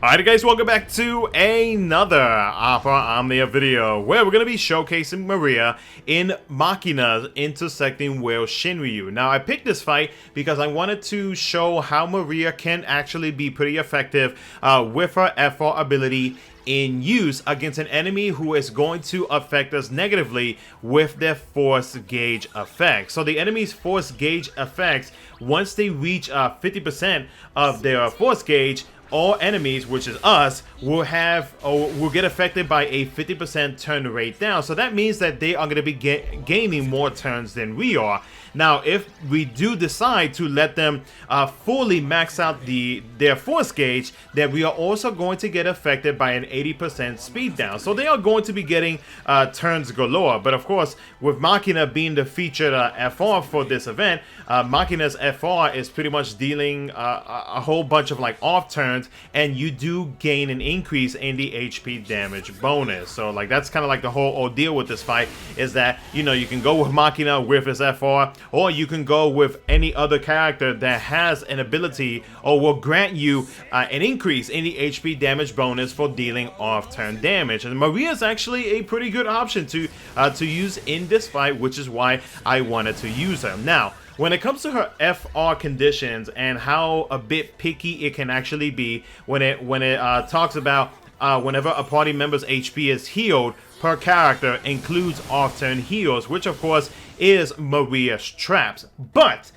Alright guys, welcome back to another Alpha Omnia video where we're going to be showcasing Maria in Machina intersecting with Shinryu. Now I picked this fight because I wanted to show how Maria can actually be pretty effective with her FR ability in use against an enemy who is going to affect us negatively with their force gauge effect. So the enemy's force gauge effects, once they reach 50% of their force gauge, all enemies, which is us, will get affected by a 50% turn rate down. So that means that they are going to be gaining more turns than we are. Now, if we do decide to let them fully max out their force gauge, then we are also going to get affected by an 80% speed down. So they are going to be getting turns galore. But of course, with Machina being the featured FR for this event, Machina's FR is pretty much dealing a whole bunch of like off turns, and you do gain an increase in the HP damage bonus. So like that's kind of like the whole ordeal with this fight, is that you can go with Machina with his FR, or you can go with any other character that has an ability or will grant you an increase in the HP damage bonus for dealing off-turn damage. And Maria is actually a pretty good option to use in this fight, which is why I wanted to use her. Now, when it comes to her FR conditions and how a bit picky it can actually be when it talks about whenever a party member's HP is healed per character includes off-turn heals, which of course is Maria's traps. But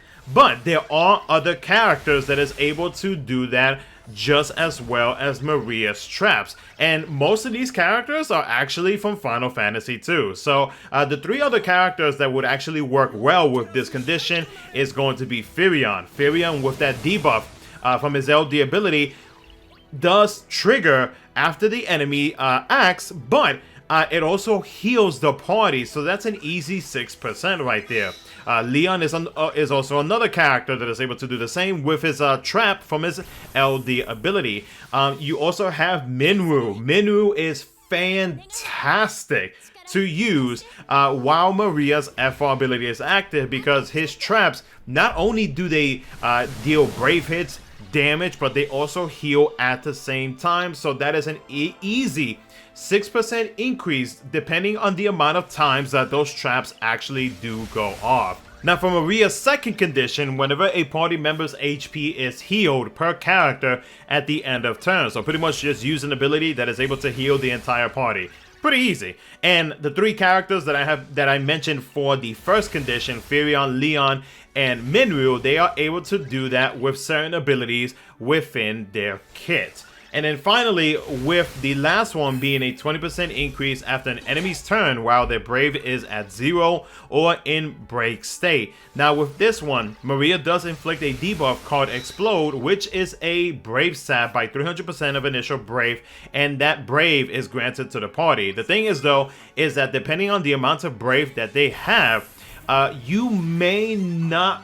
there are other characters that is able to do that just as well as Maria's traps, and most of these characters are actually from Final Fantasy II. So the three other characters that would actually work well with this condition is going to be Firion. Firion, with that debuff from his LD ability, does trigger after the enemy acts, but it also heals the party, so that's an easy 6% right there. Leon is also another character that is able to do the same with his trap from his LD ability. You also have Minwu. Minwu is fantastic to use while Maria's FR ability is active, because his traps, not only do they deal brave hits damage, but they also heal at the same time. So that is an easy 6% increase depending on the amount of times that those traps actually do go off. Now, for Maria's second condition, whenever a party member's HP is healed per character at the end of turn, so pretty much just use an ability that is able to heal the entire party. Pretty easy. And the three characters that I mentioned for the first condition, Firion, Leon, and Minwu, they are able to do that with certain abilities within their kit. And then finally, with the last one being a 20% increase after an enemy's turn while their brave is at 0 or in break state. Now with this one, Maria does inflict a debuff called Explode, which is a brave sap by 300% of initial brave, and that brave is granted to the party. The thing is though, is that depending on the amount of brave that they have, you may not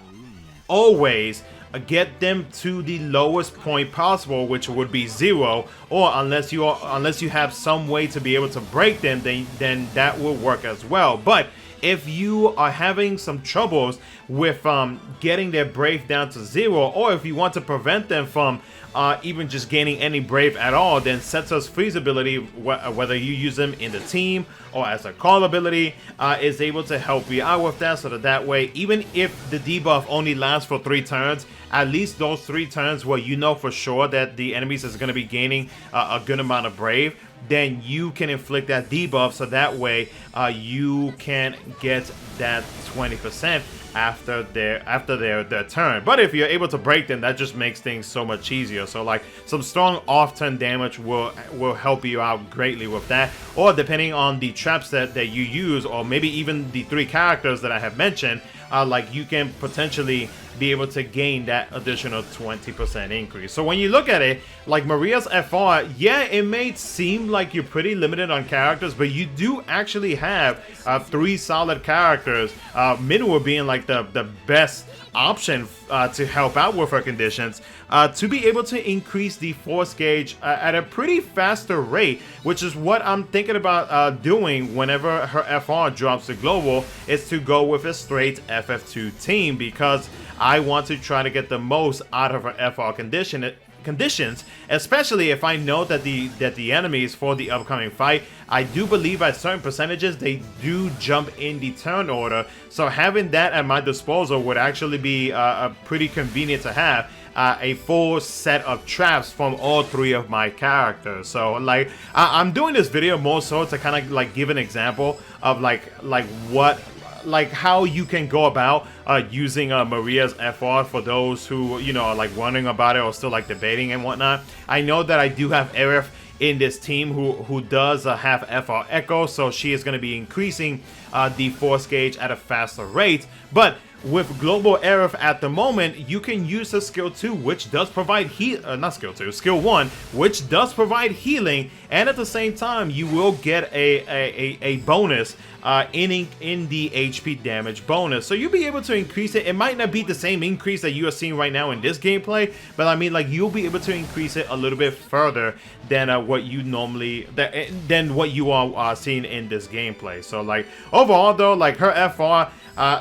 always get them to the lowest point possible, which would be 0, or unless you have some way to be able to break them, then that will work as well. But if you are having some troubles with getting their brave down to 0, or if you want to prevent them from even just gaining any brave at all, then Setsu's freeze ability, whether you use them in the team or as a call ability, is able to help you out with that, so that way, even if the debuff only lasts for 3 turns, at least those 3 turns where you know for sure that the enemies is going to be gaining a good amount of brave, then you can inflict that debuff, so that way you can get that 20% after their turn. But if you're able to break them, that just makes things so much easier. So like some strong off-turn damage will help you out greatly with that. Or depending on the traps that you use, or maybe even the 3 characters that I have mentioned, like you can potentially be able to gain that additional 20% increase. So when you look at it, like Maria's FR, yeah, it may seem like you're pretty limited on characters, but you do actually have 3 solid characters, Minwu being like the best option to help out with her conditions, to be able to increase the force gauge at a pretty faster rate, which is what I'm thinking about doing whenever her FR drops to global, is to go with a straight FF2 team, because I want to try to get the most out of her FR conditions, especially if I know that the enemies for the upcoming fight, I do believe at certain percentages they do jump in the turn order. So having that at my disposal would actually be pretty convenient to have. A full set of traps from all 3 of my characters. So like I'm doing this video more so to kind of like give an example of like how you can go about using Maria's FR for those who, you know, are like wondering about it or still like debating and whatnot. I know that I do have Aerith in this team who does have FR Echo, so she is going to be increasing the force gauge at a faster rate. But with Global Aerith at the moment, you can use her skill 2, which does provide skill 1, which does provide healing, and at the same time, you will get a bonus in the HP damage bonus. So you'll be able to increase it. It might not be the same increase that you are seeing right now in this gameplay, but I mean, like, you'll be able to increase it a little bit further than what you normally than what you are seeing in this gameplay. So like overall though, like her FR,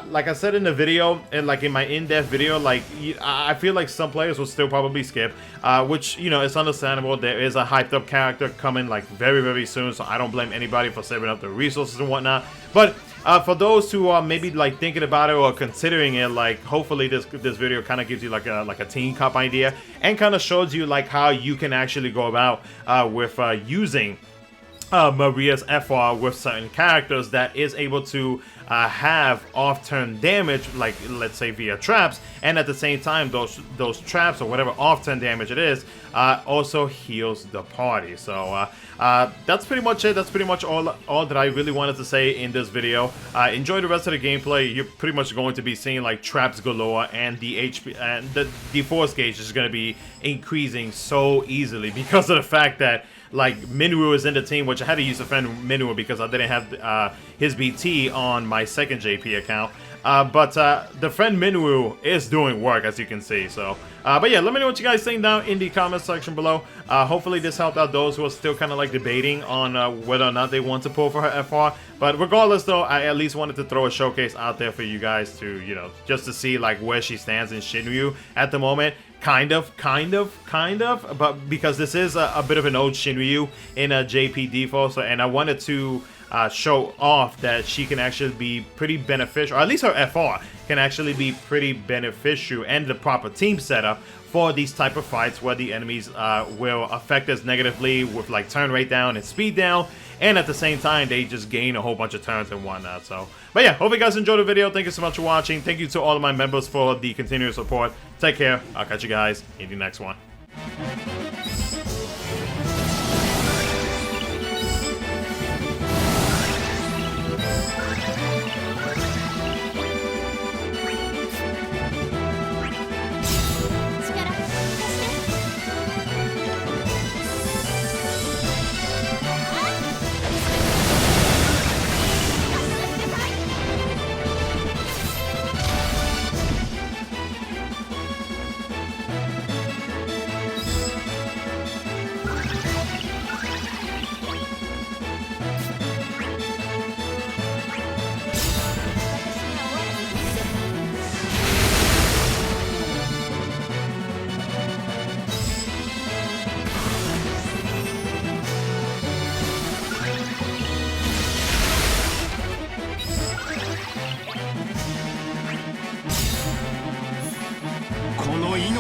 like I said in the video and like in my in-depth video, like I feel like some players will still probably skip, which, you know, it's understandable. There is a hyped up character coming like very soon, so I don't blame anybody for saving up the resources and whatnot. But for those who are maybe like thinking about it or considering it, like hopefully this video kind of gives you like a Team Cup idea and kind of shows you like how you can actually go about with using Maria's FR with certain characters that is able to have off-turn damage, like let's say via traps, and at the same time those traps or whatever off-turn damage it is also heals the party. So that's pretty much it. That's pretty much all that I really wanted to say in this video. Enjoy the rest of the gameplay. You're pretty much going to be seeing like traps galore, and the HP and the force gauge is going to be increasing so easily because of the fact that like Minwu is in the team, which I had to use to defend Minwu because I didn't have his BT on my second JP account. But the friend Minwu is doing work, as you can see. So, but yeah, let me know what you guys think down in the comment section below. Hopefully this helped out those who are still kind of like debating on whether or not they want to pull for her FR. But regardless though, I at least wanted to throw a showcase out there for you guys to, you know, just to see like where she stands in Shinryu at the moment. Kind of, but because this is a bit of an old Shinryu in a JP default, so, and I wanted to show off that she can actually be pretty beneficial, or at least her FR can actually be pretty beneficial, and the proper team setup for these type of fights where the enemies will affect us negatively with like turn rate down and speed down, and at the same time they just gain a whole bunch of turns and whatnot. So, but yeah, hope you guys enjoyed the video. Thank you so much for watching. Thank you to all of my members for the continuous support. Take care. I'll catch you guys in the next one. This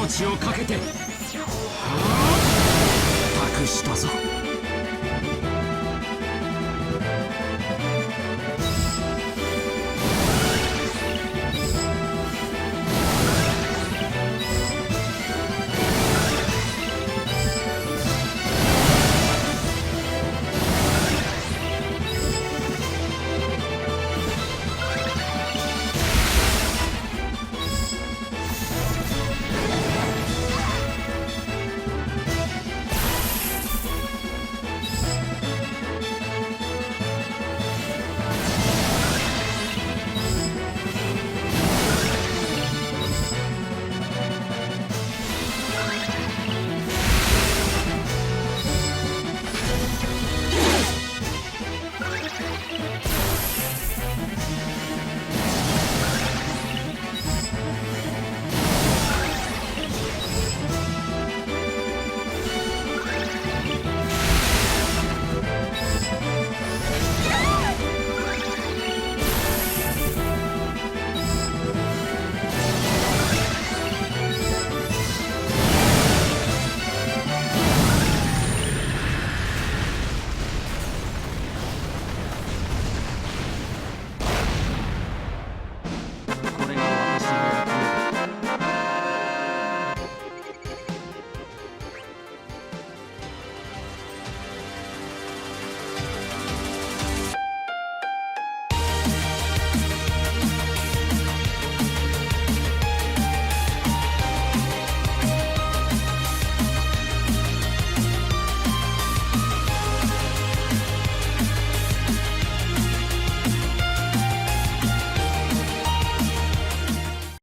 命をかけて